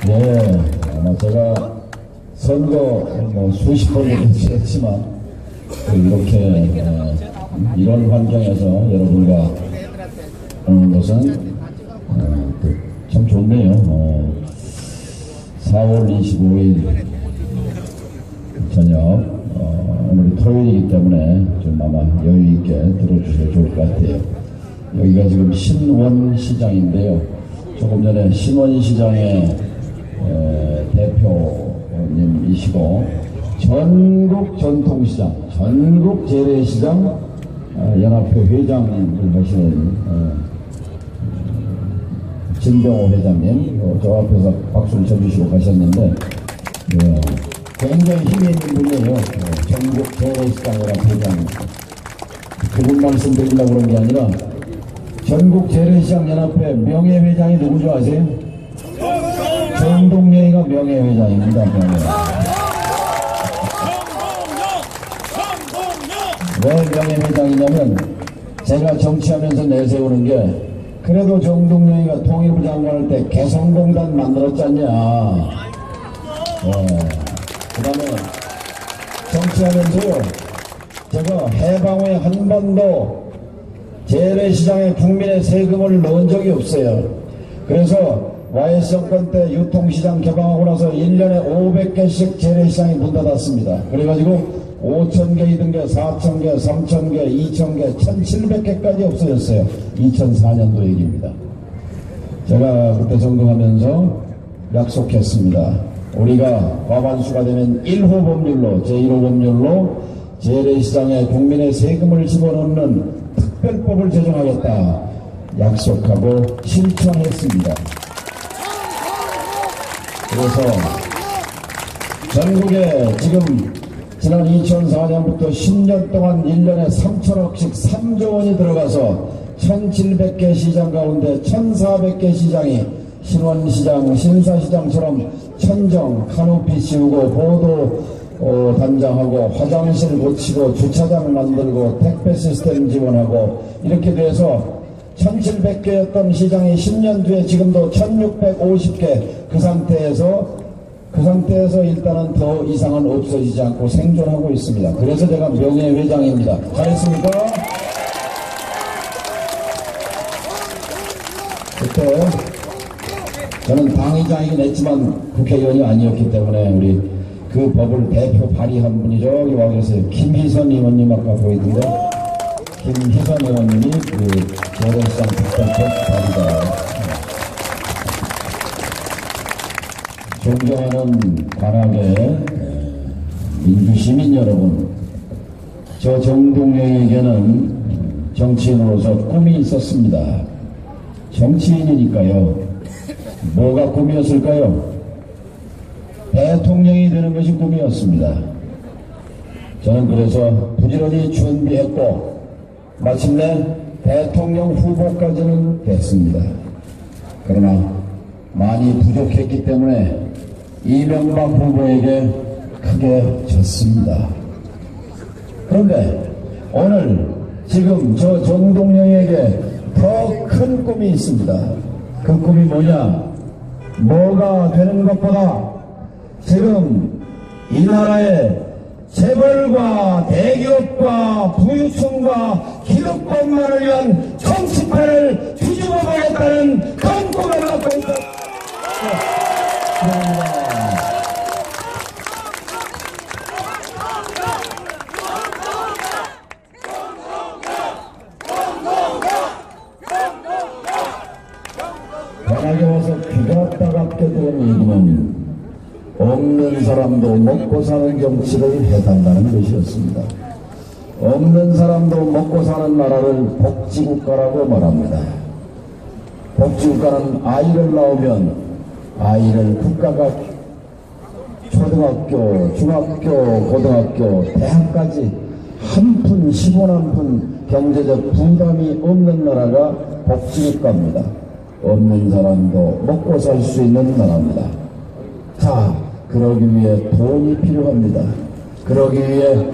예, 아마 제가 선거 수십 번 했지만 이렇게 이런 환경에서 여러분과 오는 것은 참 좋네요. 4월 25일 저녁 오늘이 토요일이기 때문에 좀 아마 여유있게 들어주셔도 좋을 것 같아요. 여기가 지금 신원시장인데요. 조금 전에 신원시장의 대표님이시고 전국 전통시장, 전국 재래시장 연합회 회장을 하시는 진병호 회장님, 저 앞에서 박수를 쳐주시고 가셨는데 굉장히 힘이 있는 분이에요. 전국 재래시장 연합회 회장님. 그분 말씀드리려고 그런 게 아니라 전국 재래시장 연합회 명예회장이 누군지 아세요? 정동영이가 명예회장입니다. 왜 명예회장이냐면 제가 정치하면서 내세우는 게 그래도 정동영이가 통일부 장관할 때 개성공단 만들었잖냐. 그 다음에 정치하면서요 제가 해방 후에 한 번도 재래시장에 국민의 세금을 넣은 적이 없어요. 그래서 YS 정권 때 유통시장 개방하고 나서 1년에 500개씩 재래시장이 문 닫았습니다. 그래가지고 5,000개, 4,000개, 3,000개, 2,000개, 1,700개까지 없어졌어요. 2004년도 얘기입니다. 제가 그때 선거하면서 약속했습니다. 우리가 과반수가 되면 1호 법률로, 제1호 법률로 재래시장에 국민의 세금을 집어넣는 특별법을 제정하겠다 약속하고 실천했습니다. 그래서 전국에 지금 지난 2004년부터 10년 동안 1년에 3천억씩 3조 원이 들어가서 1,700개 시장 가운데 1,400개 시장이 신원시장, 신사시장처럼 천정, 카노피 씌우고 보도 단장하고 화장실 고치고 주차장 만들고 택배 시스템 지원하고 이렇게 돼서 1,700개였던 시장이 10년 뒤에 지금도 1,650개 그 상태에서 일단은 더 이상은 없어지지 않고 생존하고 있습니다. 그래서 제가 명예회장입니다. 잘했습니까? 그때 저는 당의장이긴 했지만 국회의원이 아니었기 때문에 우리 그 법을 대표 발의한 분이 저기 와 계세요. 김희선 의원님 아까 보이던데 김희선 의원님이 그 재래시장 특별법 발의자. 존경하는 관악의 민주시민 여러분, 저 정동영에게는 정치인으로서 꿈이 있었습니다. 정치인이니까요. 뭐가 꿈이었을까요? 대통령이 되는 것이 꿈이었습니다. 저는 그래서 부지런히 준비했고 마침내 대통령 후보까지는 됐습니다. 그러나 많이 부족했기 때문에 이명박 후보에게 크게 졌습니다. 그런데 오늘 지금 저 정동영에게 더 큰 꿈이 있습니다. 그 꿈이 뭐냐? 뭐가 되는 것보다 지금 이 나라의 재벌과 대기업과 부유층과 기득권만을 위한 정치판을 뒤집어 보겠다는 큰 꿈을 갖고 있다. 편하게 와서 귀가 따갑게 되는 얘기는 없는 사람도 먹고 사는 정치를 해달라는 것이었습니다. 없는 사람도 먹고 사는 나라를 복지국가라고 말합니다. 복지국가는 아이를 낳으면 아이를 국가가 초등학교, 중학교, 고등학교, 대학까지 한 푼, 10원 한 푼 경제적 부담이 없는 나라가 복지국가입니다. 없는 사람도 먹고 살 수 있는 나라입니다. 자, 그러기 위해 돈이 필요합니다. 그러기 위해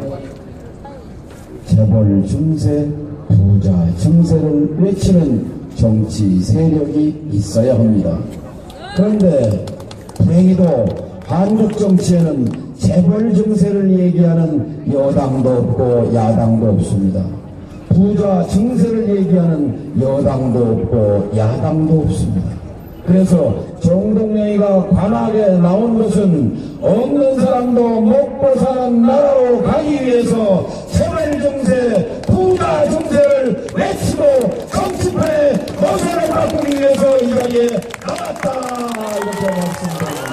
재벌 증세, 부자 증세를 외치는 정치 세력이 있어야 합니다. 그런데 불행히도 한국 정치에는 재벌 증세를 얘기하는 여당도 없고 야당도 없습니다. 부자 증세를 얘기하는 여당도 없고 야당도 없습니다. 그래서 정동영이가 관악에 나온 것은 없는 사람도 먹고 사는 나라로 가기 위해서 재벌 증세, 부자 증세를 외치고 정치판의 거세를 바꾸기 위해서 이 자리에 나왔다, 이렇게 말씀드립니다.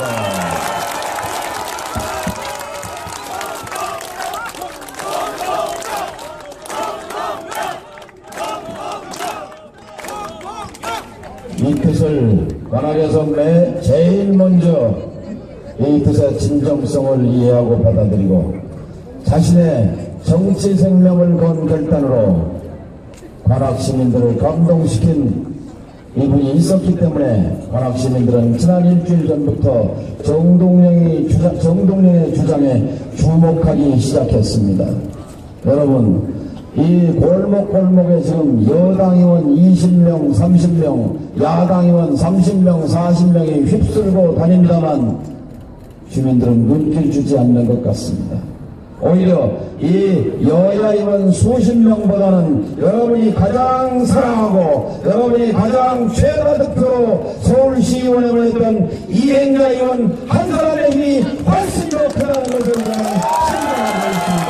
이 뜻을 관악에서 제일 먼저 이 뜻의 진정성을 이해하고 받아들이고 자신의 정치 생명을 건 결단으로 관악 시민들을 감동시킨 이분이 있었기 때문에 관악 시민들은 지난 일주일 전부터 정동영의 주장에 주목하기 시작했습니다. 여러분, 이 골목골목에 지금 여당 의원 20명, 30명, 야당 의원 30명, 40명이 휩쓸고 다닙니다만 주민들은 눈길 주지 않는 것 같습니다. 오히려 이 여야 의원 수십 명보다는 여러분이 가장 사랑하고 여러분이 가장 최다 득표로 서울시의원에 보냈던 이행자 의원 한 사람의 힘이 훨씬 더 크다는 것을 저는 신뢰하고 있습니다.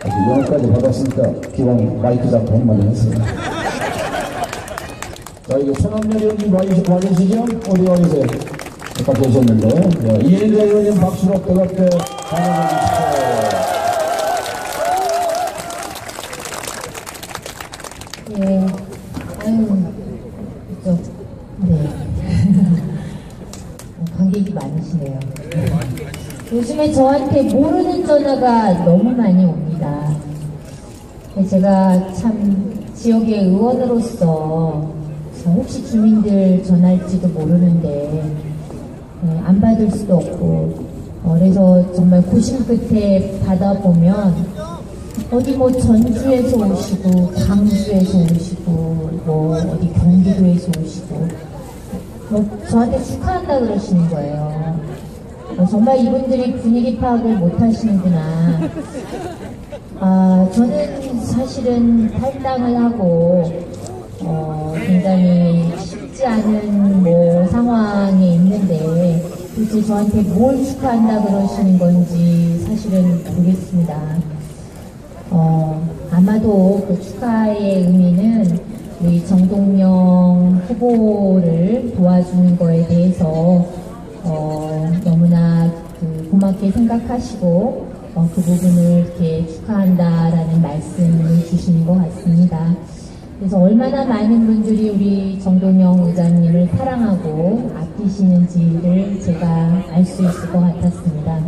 영어까지 받았으니까 기왕 마이크 잡고 한마디 했어요. 자, 이거 손학렬 의원님 와주시죠? 어디 와 계세요? 아까 계셨는데. 이행자 의원님 박수로 뜨겁게 환영해 주십시오. 예, 아유, 그죠. 네. 관객이 많으시네요. 요즘에 저한테 모르는 전화가 너무 많이 옵니다. 제가 참 지역의 의원으로서 혹시 주민들 전화할지도 모르는데 안 받을 수도 없고 그래서 정말 고심 끝에 받아보면 어디 뭐 전주에서 오시고 광주에서 오시고 뭐 어디 경기도에서 오시고 뭐 저한테 축하한다 그러시는 거예요. 정말 이분들이 분위기 파악을 못 하시는구나. 저는 사실은 탈당을 하고 굉장히 쉽지 않은 뭐 상황에 있는데 도대체 저한테 뭘 축하한다 그러시는 건지 사실은 모르겠습니다. 아마도 그 축하의 의미는 우리 정동영 후보를 도와주는 거에 대해서 너무나 고맙게 생각하시고 그 부분을 이렇게 축하한다라는 말씀을 주시는 것 같습니다. 그래서 얼마나 많은 분들이 우리 정동영 의장님을 사랑하고 아끼시는지를 제가 알 수 있을 것 같았습니다.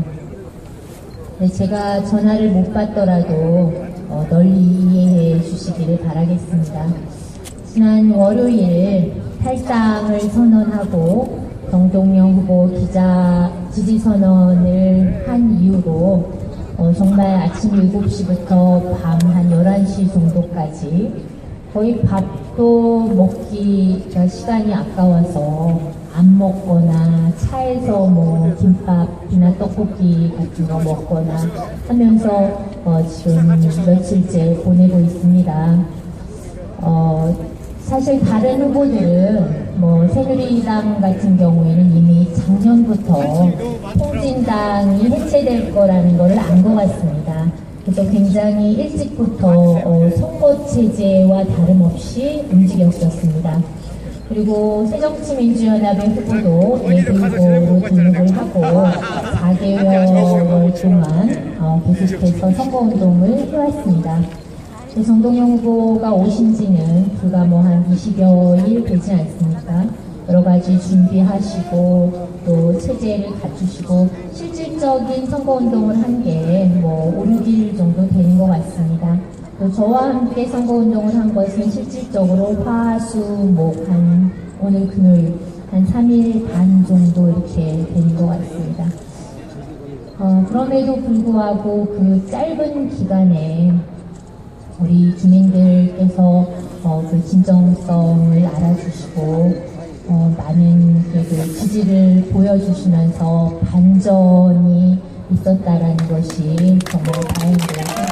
네, 제가 전화를 못 받더라도 널리 이해해 주시기를 바라겠습니다. 지난 월요일 탈당을 선언하고 정동영 후보 지지선언을 한 이후로 정말 아침 7시부터 밤 한 11시 정도까지 거의 밥도 먹기가 시간이 아까워서 안 먹거나 차에서 뭐 김밥이나 떡볶이 같은 거 먹거나 하면서 지금 며칠째 보내고 있습니다. 사실 다른 후보들은 뭐 새누리당 같은 경우에는 이미 작년부터 통진당이 해체될 거라는 것을 안 것 같습니다. 그래서 굉장히 일찍부터 선거 체제와 다름없이 움직였었습니다. 그리고 새정치민주연합의 후보도 예비후보로 등록을 하고 4개월 동안 계속해서 선거운동을 해왔습니다. 정동영 후보가 오신 지는 불과 뭐 한 20여일 되지 않습니까? 여러 가지 준비하시고 또 체제를 갖추시고 실질적인 선거운동을 한 게 뭐 5, 6일 정도 되는 것 같습니다. 또 저와 함께 선거운동을 한 것은 실질적으로 화, 수, 목 한 오늘 금요일 한 3일 반 정도 이렇게 되는 것 같습니다. 그럼에도 불구하고 그 짧은 기간에 우리 주민들께서 그 진정성을 알아주시고 많은 그 지지를 보여주시면서 반전이 있었다라는 것이 정말 다행으로 생각합니다.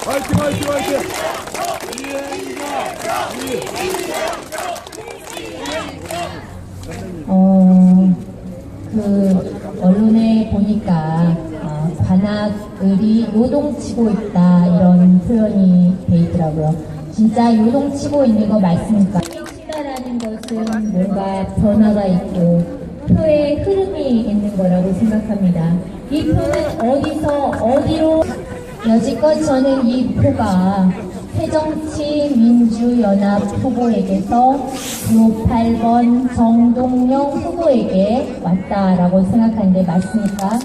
화이팅 화이팅 화이팅! 그 언론에 보니까 관악을이 요동치고 있다 이런 표현이 돼 있더라고요. 진짜 요동치고 있는 거 맞습니까? 치다라는 것은 뭔가 변화가 있고 표의 흐름이 있는 거라고 생각합니다. 이 표는 어디서 어디로 여지껏 저는 이 표가 새정치민주연합 후보에게서 요 8번 정동영 후보에게 왔다라고 생각하는데 맞습니까?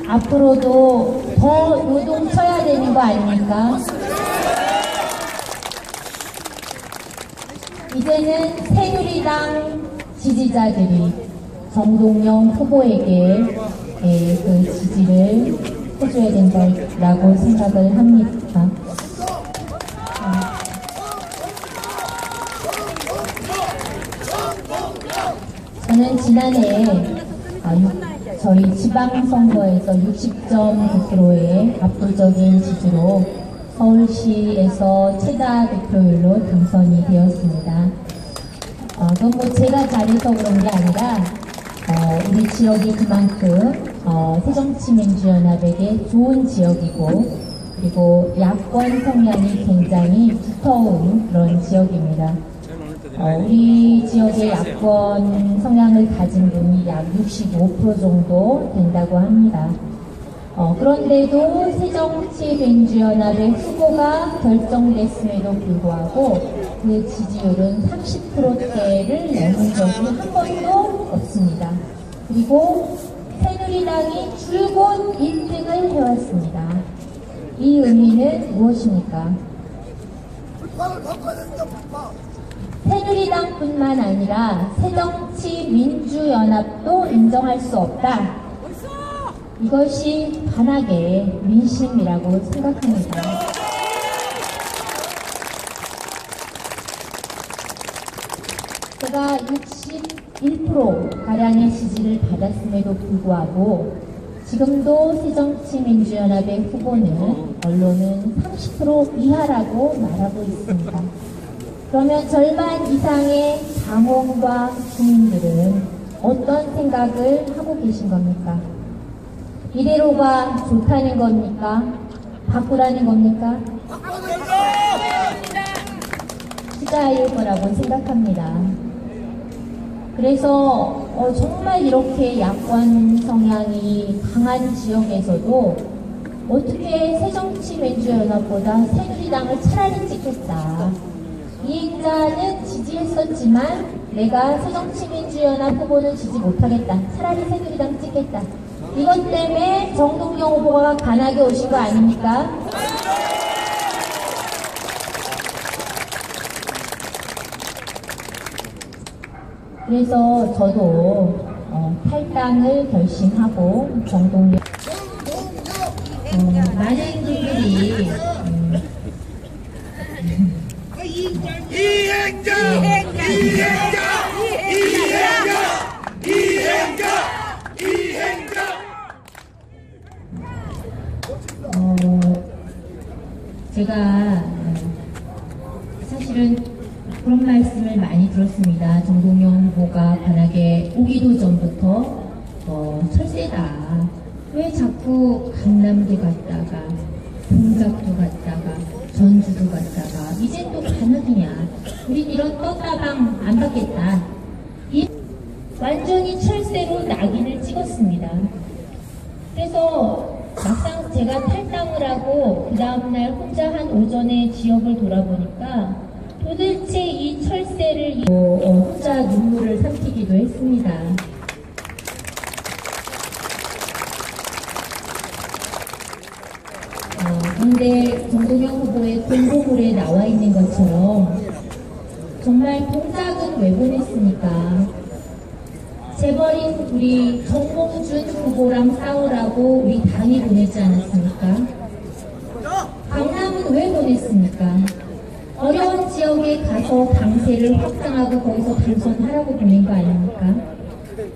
앞으로도 더 요동쳐야 되는 거 아닙니까? 이제는 새누리당 지지자들이 정동영 후보에게 그 지지를 해줘야 된다라고 생각을 합니다. 저는 지난해 저희 지방선거에서 60.9%의 압도적인 지지로 서울시에서 최다 득표율로 당선이 되었습니다. 그건 뭐 제가 잘해서 그런 게 아니라 우리 지역이 그만큼 새정치민주연합에게 좋은 지역이고 그리고 야권 성향이 굉장히 두터운 그런 지역입니다. 우리 지역의 야권 성향을 가진 분이 약 65% 정도 된다고 합니다. 그런데도 새정치민주연합의 후보가 결정됐음에도 불구하고 그 지지율은 30%대를 넘은 적이 한 번도 없습니다. 그리고 새누리당이 줄곧 1등을 해왔습니다. 이 의미는 무엇입니까? 새누리당뿐만 아니라 새정치민주연합도 인정할 수 없다. 이것이 관악의 민심이라고 생각합니다. 제가 61%가량의 지지를 받았음에도 불구하고 지금도 새정치민주연합의 후보는 언론은 30% 이하라고 말하고 있습니다. 그러면 절반 이상의 당원과 주민들은 어떤 생각을 하고 계신 겁니까? 이대로가 좋다는 겁니까? 바꾸라는 겁니까? 투자일 거라고 생각합니다. 그래서 정말 이렇게 야권 성향이 강한 지역에서도 어떻게 새정치민주연합보다 새누리당을 차라리 찍겠다. 이인자는 지지했었지만 내가 새정치민주연합 후보는 지지 못하겠다. 차라리 새누리당 찍겠다. 이것 때문에 정동영 후보가 관악에 오신 거 아닙니까? 그래서 저도 탈당을 결심하고 정동영 많은 분들이 제가 사실은 그런 말씀을 많이 들었습니다. 정동영 후보가 관악에 오기도 전부터 철새다. 왜 자꾸 강남도 갔다가 동작도 갔다가 전주도 갔다가 이제 또 관악이냐. 우린 이런 떠다방 안 받겠다. 완전히 철새로 낙인을 찍었습니다. 그래서 막상 제가 탈당을 하고 그 다음날 혼자 한 오전에 지역을 돌아보니까 도대체 이 철새를 혼자 눈물을 삼키기도 했습니다. 그런데 정동영 후보의 공보물에 나와 있는 것처럼 정말 동작은 왜 보냈습니까? 우리 정봉준 후보랑 싸우라고 우리 당이 보냈지 않았습니까? 강남은 왜 보냈습니까? 어려운 지역에 가서 당세를 확장하고 거기서 당선하라고 보낸 거 아닙니까?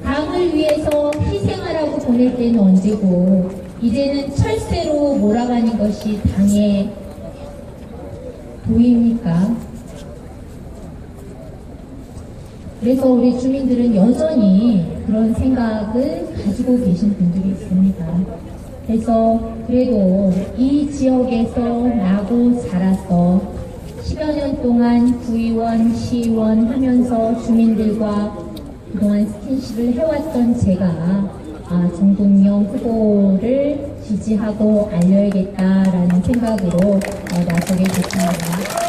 당을 위해서 희생하라고 보낼 때는 언제고 이제는 철새로 몰아가는 것이 당의 도입니까? 그래서 우리 주민들은 여전히 그런 생각을 가지고 계신 분들이 있습니다. 그래서 그래도 이 지역에서 나고 자라서 10여 년 동안 구의원, 시의원 하면서 주민들과 그동안 스킨십을 해왔던 제가 정동영 후보를 지지하고 알려야겠다라는 생각으로 나서게 됐습니다.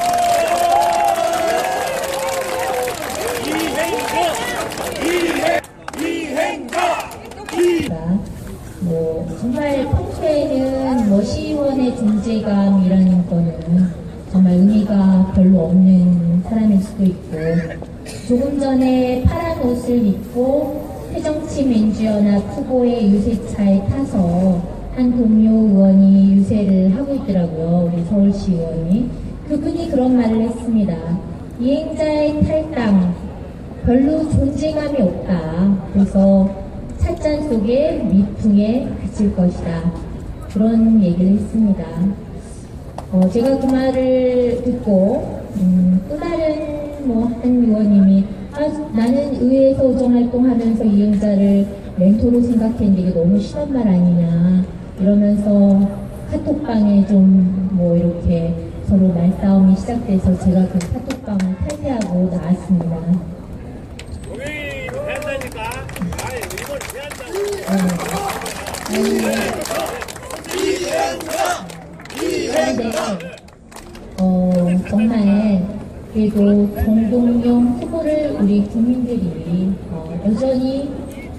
정말 평소에는 시의원의 존재감이라는 거는 정말 의미가 별로 없는 사람일 수도 있고, 조금 전에 파란 옷을 입고 새정치민주연합 후보의 유세차에 타서 한 동료 의원이 유세를 하고 있더라고요. 우리 서울시 의원이. 그분이 그런 말을 했습니다. 이행자의 탈당, 별로 존재감이 없다. 그래서 찻잔 속에 미풍에 그칠 것이다. 그런 얘기를 했습니다. 제가 그 말을 듣고 또 다른 한 의원님이 나는 의회에서 의정활동하면서 이행자를 멘토로 생각했는데 이게 너무 심한 말 아니냐 이러면서 카톡방에 좀 이렇게 서로 말싸움이 시작돼서 제가 그 카톡방을 탈퇴하고 나왔습니다. 정말 그래도 정동영 후보를 우리 국민들이 여전히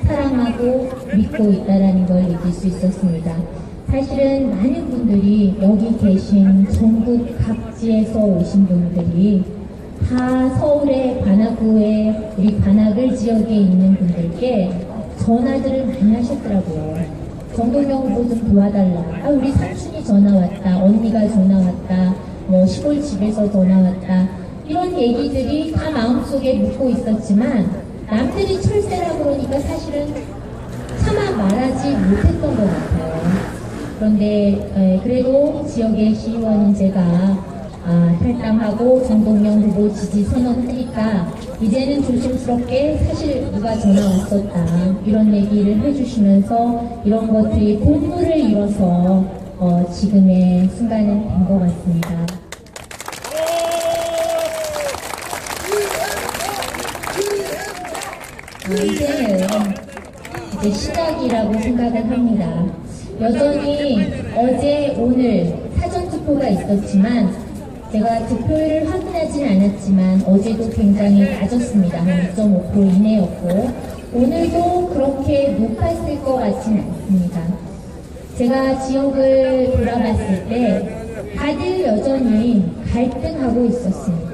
사랑하고 믿고 있다는 걸 느낄 수 있었습니다. 사실은 많은 분들이 여기 계신 전국 각지에서 오신 분들이 다 서울의 관악구에 우리 관악을 지역에 있는 분들께 전화들을 많이 하셨더라고요. 정동영 후보 좀 도와달라. 우리 삼촌이 전화 왔다. 언니가 전화 왔다. 시골 집에서 전화 왔다. 이런 얘기들이 다 마음속에 묻고 있었지만 남들이 철새라 그러니까 사실은 차마 말하지 못했던 것 같아요. 그런데 그래도 지역의 시의원인 제가 탈당하고 정동영 후보 지지 선언하니까 이제는 조심스럽게 사실 누가 전화 왔었다 이런 얘기를 해주시면서 이런 것들이 공물을 이뤄서 지금의 순간은 된 것 같습니다. 이제는 이제 시작이라고 생각을 합니다. 여전히 어제 오늘 사전투표가 있었지만 제가 득표율을 확인하지는 않았지만 어제도 굉장히 낮았습니다. 한 2.5% 이내였고 오늘도 그렇게 높았을 것 같지는 않습니다. 제가 지역을 돌아봤을 때 다들 여전히 갈등하고 있었습니다.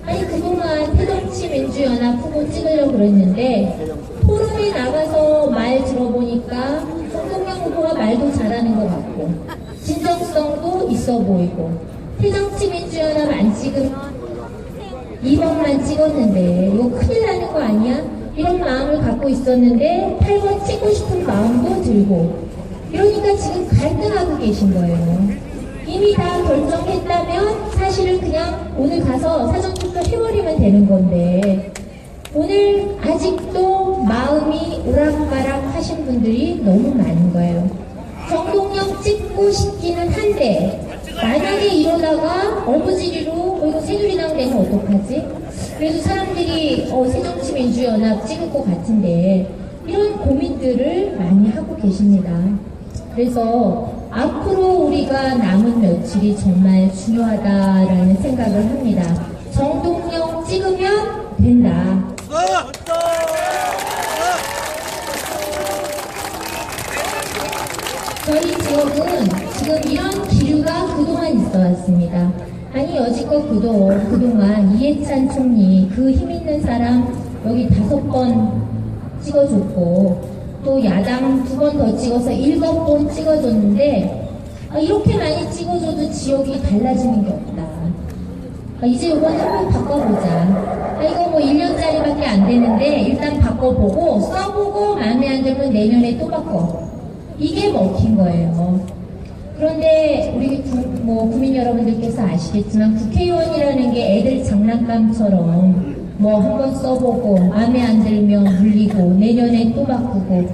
아니 그동안 새정치민주연합 후보 찍으려고 그랬는데 토론에 나가서 말 들어보니까 정동영 후보가 말도 잘하는 것 같고 진정성도 있어 보이고 새정치민주연합 안 찍으면 2번만 찍었는데 이거 큰일 나는 거 아니야? 이런 마음을 갖고 있었는데 8번 찍고 싶은 마음도 들고 이러니까 지금 갈등하고 계신 거예요. 이미 다 결정했다면 사실은 그냥 오늘 가서 사전투표 해버리면 되는 건데 오늘 아직도 마음이 오락가락 하신 분들이 너무 많은 거예요. 정동영 찍고 싶기는 한데 만약에 이러다가 어부지리로 이거 새누리당 되면 어떡하지? 그래도 사람들이 새정치민주연합 찍을 것 같은데 이런 고민들을 많이 하고 계십니다. 그래서 앞으로 우리가 남은 며칠이 정말 중요하다라는 생각을 합니다. 정동영 찍으면 된다. 저희 지역은 지금 이런 기류가 그동안 있어 왔습니다. 아니 여지껏 그동안 이해찬 총리 그 힘있는 사람 여기 5번 찍어줬고 또 야당 2번 더 찍어서 7번 찍어줬는데 이렇게 많이 찍어줘도 지역이 달라지는 게 없다. 이제 이건 한번 바꿔보자. 이거 뭐 1년짜리밖에 안 되는데 일단 바꿔보고 써보고 마음에 안 들면 내년에 또 바꿔. 이게 먹힌 거예요. 그런데 우리 국민 여러분들께서 아시겠지만 국회의원이라는 게 애들 장난감처럼 뭐 한번 써보고 마음에 안 들면 물리고 내년에 또 바꾸고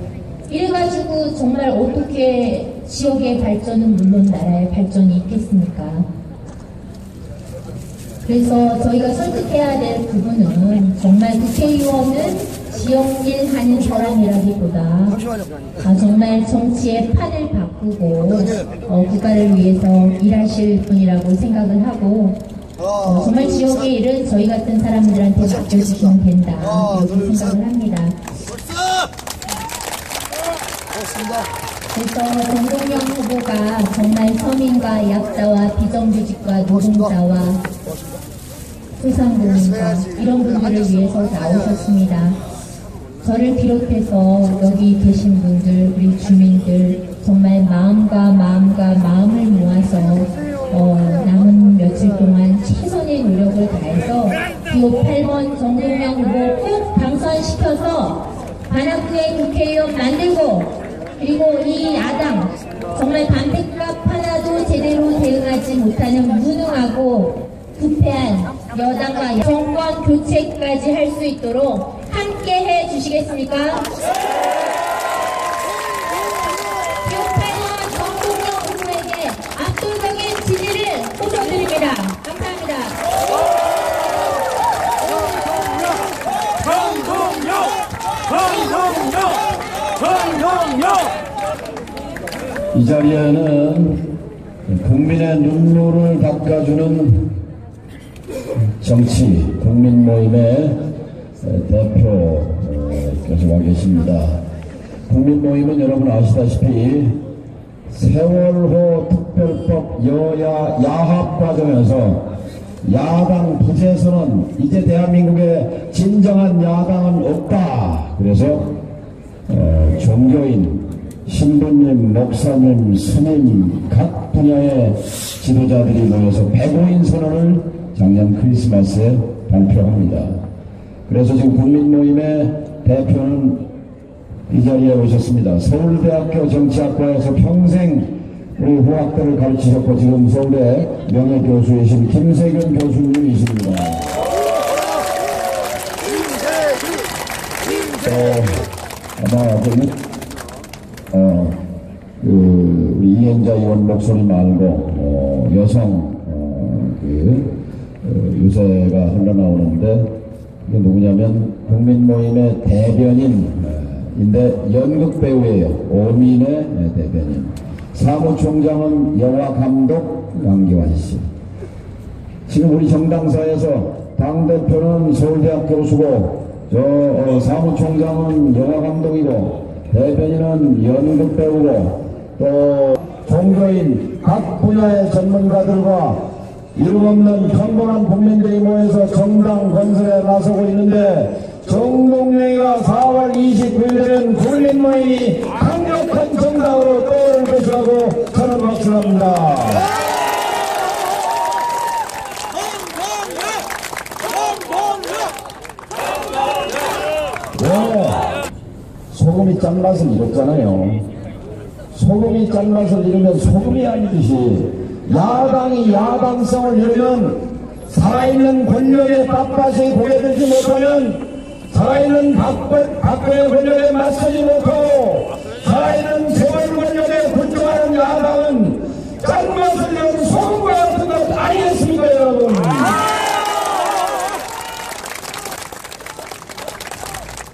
이래가지고 정말 어떻게 지역의 발전은 물론 나라의 발전이 있겠습니까? 그래서 저희가 설득해야 될 부분은 정말 국회의원은 지역일 하는 사람이라기보다 정말 정치의 판을 바꾸고 국가를 위해서 일하실 분이라고 생각을 하고 정말 지역의 일은 저희 같은 사람들한테 맡겨주시면 된다 이렇게 생각을 합니다. 그래서 정동영 후보가 정말 서민과 약자와 비정규직과 노동자와 소상공인과 이런 분들을 위해서 나오셨습니다. 저를 비롯해서 여기 계신 분들, 우리 주민들 정말 마음을 모아서 남은 며칠 동안 최선의 노력을 다해서 기호 8번 정동영 후보 꼭 당선시켜서 관악구의 국회의원 만들고 그리고 이 야당 정말 반대값 하나도 제대로 대응하지 못하는 무능하고 부패한 여당과 정권 교체까지 할 수 있도록 함께 해 주시겠습니까? 기호 8번 정동영 후보에게 압도적인 지지를 호소드립니다. 감사합니다. 이 자리에는 국민의 눈물을 닦아주는 정치 국민모임의 대표께서 와 계십니다. 국민모임은 여러분 아시다시피 세월호 특별법 여야 야합 과정에서 야당 부재선언, 이제 대한민국에 진정한 야당은 없다. 그래서 종교인, 신부님, 목사님, 스님 각 분야의 지도자들이 모여서 105인 선언을 작년 크리스마스에 발표합니다. 그래서 지금 국민모임의 대표는 이 자리에 오셨습니다. 서울대학교 정치학과에서 평생 우리 후학들을 가르치셨고 지금 서울대 명예교수이신 김세균 교수님이십니다. 아마 우리 이행자 의원 목소리 말고 여성 유세가 흘러나오는데 이게 누구냐면 국민모임의 대변인인데 연극배우예요. 오민의 대변인. 사무총장은 영화감독 양기환씨. 지금 우리 정당사에서 당대표는 서울대학 교수고 사무총장은 영화감독이고 대변인은 연극배우고 또 종교인 각 분야의 전문가들과 이름 없는 평범한 국민들이 모여서 정당 건설에 나서고 있는데 정동영이가 4월 29일 되는 국민모임이 강력한 정당으로 떠오를 것이라고 저는 확신합니다. 소금이 짠맛을 잃었잖아요. 소금이 짠맛을 잃으면 소금이 아니듯이 야당이 야당성을 잃으면 살아있는 권력의 빳빳이 고개들지 못하면 살아있는 박근혜 권력에 맞서지 못하고 살아있는 재벌 권력에 굴종하는 야당은 짠맛을 잃은 소금과 같은 것 아니겠습니까 여러분?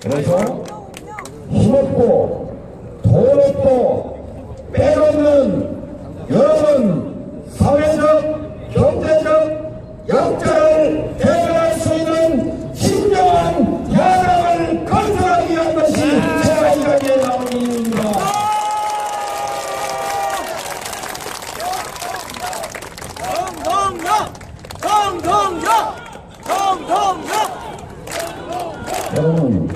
그래서 힘없고 돈 없고 빼없는 여러분 사회적 경제적 약자를 해결할 수 있는 진정한 야당을 건설하기 위한 것이 제가 이 자리에 나온 이유입니다. 여러분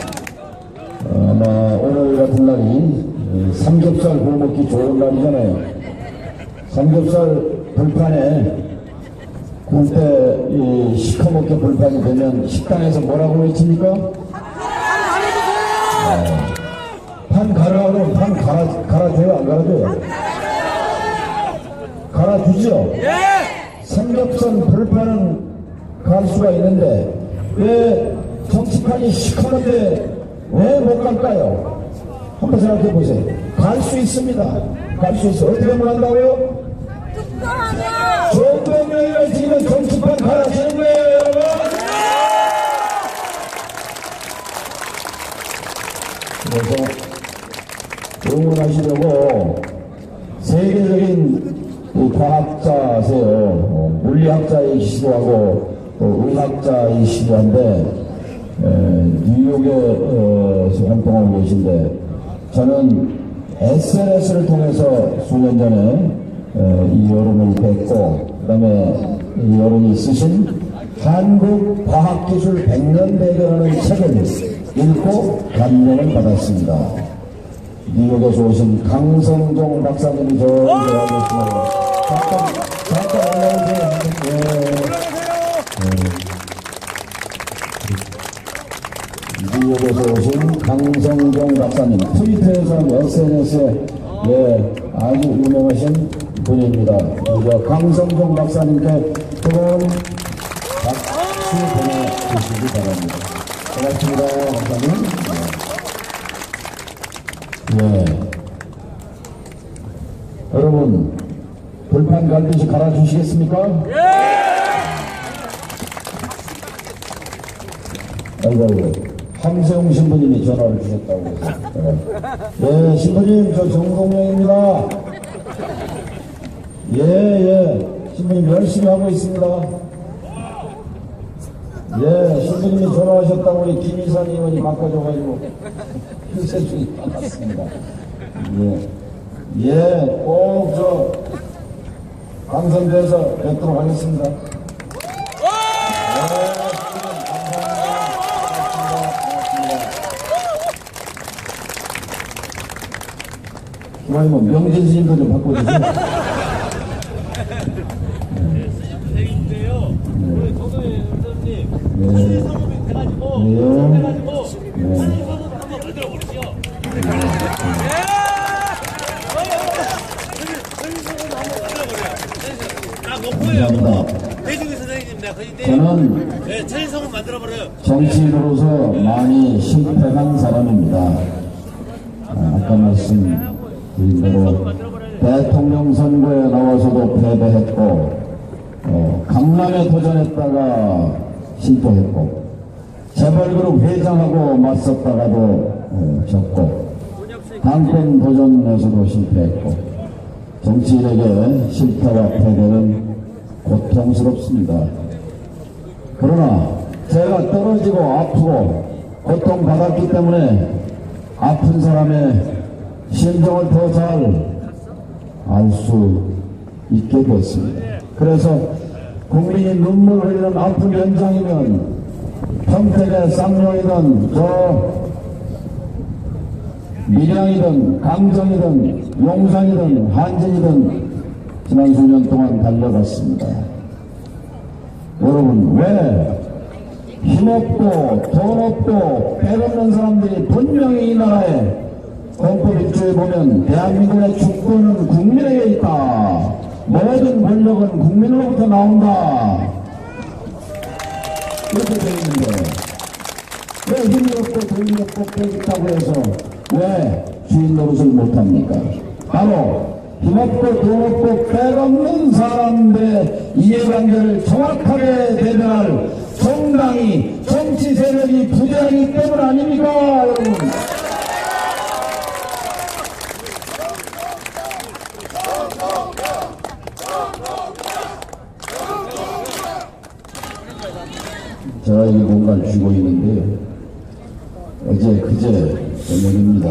아마 오늘 같은 날이 삼겹살 구워 먹기 좋은 날이잖아요. 삼겹살 불판에 구울 때 시커멓게 불판이 되면 식당에서 뭐라고 외칩니까? 판 갈아가면 판 갈아줘요? 안 갈아줘요? 갈아주죠? 삼겹살 불판은 갈 수가 있는데 왜 정치판이 시커먼데 왜 못 갈까요? 한번 생각해 보세요. 갈 수 있습니다. 갈 수 있어. 어떻게 하면 한다고요? 조동영이가 지금 정치판 갈아주는 거예요, 여러분. 그래서 응원하시려고 세계적인 과학자세요. 물리학자이시기도 하고 또 의학자이시기도 한데 뉴욕에서 활동하고 계신데 저는 SNS를 통해서 수년 전에 이 여론을 뵙고 그 다음에 이 여론이 쓰신 한국 과학기술 100년 대결하는 책을 읽고 감명을 받았습니다. 뉴욕에서 오신 강성종 박사님이 저기 계십니다. 잠깐 올라오세요. 뉴욕에서 오신 강성종 박사님, 트위터에서 SNS에 아주 유명하신 분입니다. 강성종 박사님께 뜨거운 박수 보내주시기 바랍니다. 고맙습니다, 박사님. 여러분, 불판 갈듯이 갈아주시겠습니까? 아이고, 함세웅 신부님이 전화를 주셨다고 해서. 신부님, 저 정동영입니다. 신부님 열심히 하고 있습니다. 신부님이 전화하셨다고 우리 김희선 의원이 바꿔줘가지고 휴세중이 받았습니다. 꼭 당선돼서 뵙도록 하겠습니다. 뭐 명진 스님도 좀 바꿔주세요. 저는 정치인으로서 많이 실패한 사람입니다. 아까 말씀드린 대로 대통령 선거에 나와서도 패배했고 강남에 도전했다가 실패했고 재벌그룹 회장하고 맞섰다가도 졌고 당권 도전에서도 실패했고 정치인에게 실패와 패배는 고통스럽습니다. 그러나 제가 떨어지고 아프고 고통받았기 때문에 아픈 사람의 심정을 더 잘 알 수 있게 됐습니다. 그래서 국민이 눈물 흘리는 아픈 현장이면 평택의 쌍용이든 밀양이든 강정이든 용산이든 한진이든 지난 수년 동안 달려갔습니다. 여러분, 왜 힘없고 돈 없고 백 없는 사람들이 분명히 이 나라에 헌법 1조에 보면 대한민국의 주권은 국민에게 있다. 모든 권력은 국민으로부터 나온다. 이렇게 되어 있는데 왜 힘이 없고 돈이 없고 백 있다고 해서 왜 주인 노릇을 못합니까? 바로 힘없고 돈 없고 백 없는 사람들의 이해관계를 정확하게 대변할 정당이 정치 세력이 부재하기 때문 아닙니까, 여러분? 제가 이 공간을 쥐고 있는데요. 어제 그제 저녁입니다.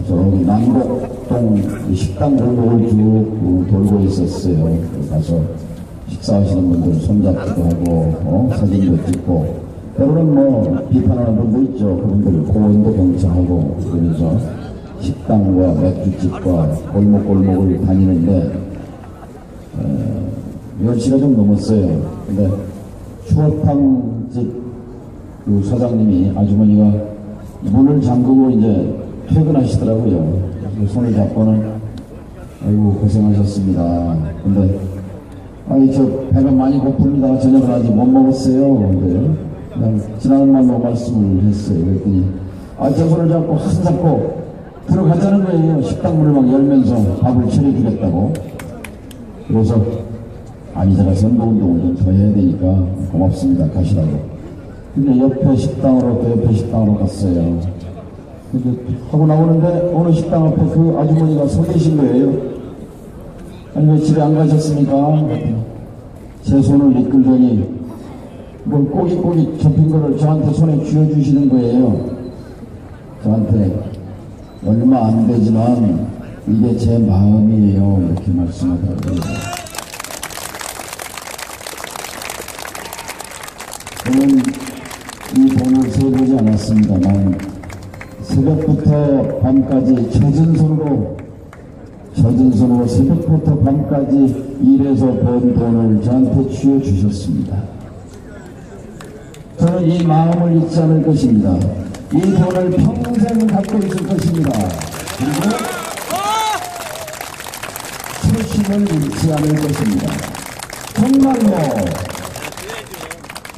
저기 남곡동 식당 골목을 쭉 돌고 있었어요. 가서 식사하시는 분들 손잡기도 하고 사진도 찍고 때로는 뭐 비판하는 분도 있죠. 그분들 고온도 경청하고 그러면서 식당과 맥주집과 골목골목을 다니는데 10시가 좀 넘었어요. 근데 추어탕집 그 사장님이 아주머니가 문을 잠그고 이제 퇴근하시더라고요. 손을 잡고는 아이고 고생하셨습니다. 근데 아이 저 배가 많이 고픕니다. 저녁을 아직 못 먹었어요. 근데 그냥 지나는 말로 말씀을 했어요. 그랬더니 제 손을 잡고 한 잡고 들어가자는 거예요. 식당 문을 막 열면서 밥을 차려주겠다고. 그래서 제가 선거운동을 좀 더 해야 되니까 고맙습니다. 가시라고. 근데 옆에 식당으로 또 옆에 식당으로 갔어요. 근데 하고 나오는데 어느 식당 앞에 그 아주머니가 서 계신 거예요. 아니 왜 집에 안 가셨습니까? 제 손을 이끌더니 뭘 꼬깃꼬깃 접힌 거를 저한테 손에 쥐어주시는 거예요. 저한테 얼마 안 되지만 이게 제 마음이에요. 이렇게 말씀하더라고요. 저는 이 돈을 세보지 않았습니다만 새벽부터 밤까지 젖은 손으로 새벽부터 밤까지 일해서 번 돈을 저한테 쥐어주셨습니다. 저는 이 마음을 잊지 않을 것입니다. 이 돈을 평생 갖고 있을 것입니다. 그리고 초심을 잃지 않을 것입니다. 정말로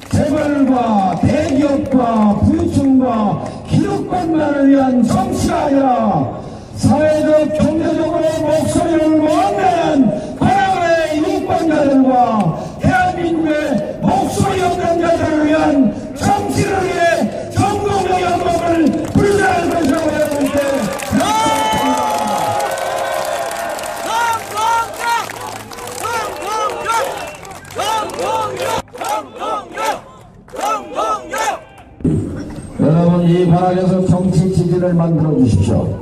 재벌과 대기업과 부유층과 기득권만을 위한 정치가 아니라 사회적 경제적으로 목소리를 못 내는 바람의 유권자들과 대한민국의 목소리 없는 자들을 위한 정치를 위해 전공의 영광을 불사할 것이라고 여러분께 여러분 이 바닥에서 정치 지지를 만들어 주십시오.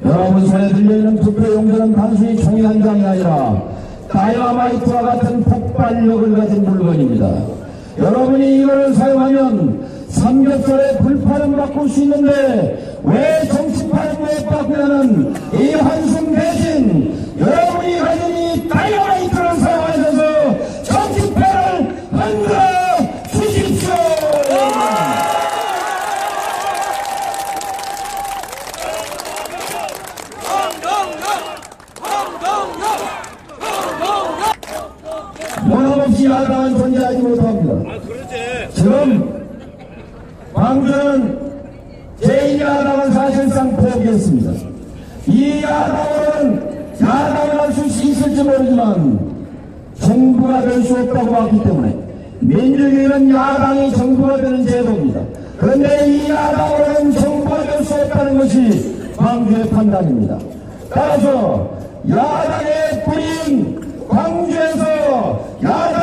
여러분 손에 들려있는 투표용지는 단순히 종이 한 장이 아니라 다이너마이트와 같은 폭발력을 가진 물건입니다. 여러분이 이걸 사용하면 삼겹살의 불판은 바꿀 수 있는데 왜 정치판은 못 바꾸냐는 이 한숨 대신 여러분이 가진 이 다이너마이트를 사용하셔서 정치판을 흔들어 주십시오. 원함없이 야당은 존재하지 못합니다. 지금 광주는 제1야당은 사실상 포기했습니다. 이 야당은 야당을 할 수 있을지 모르지만 정부가 될 수 없다고 봤기 때문에 민주주의는 야당이 정부가 되는 제도입니다. 그런데 이 야당으로는 정부가 될 수 없다는 것이 광주의 판단입니다. 따라서 야당의 뿌리인 광주에서 야당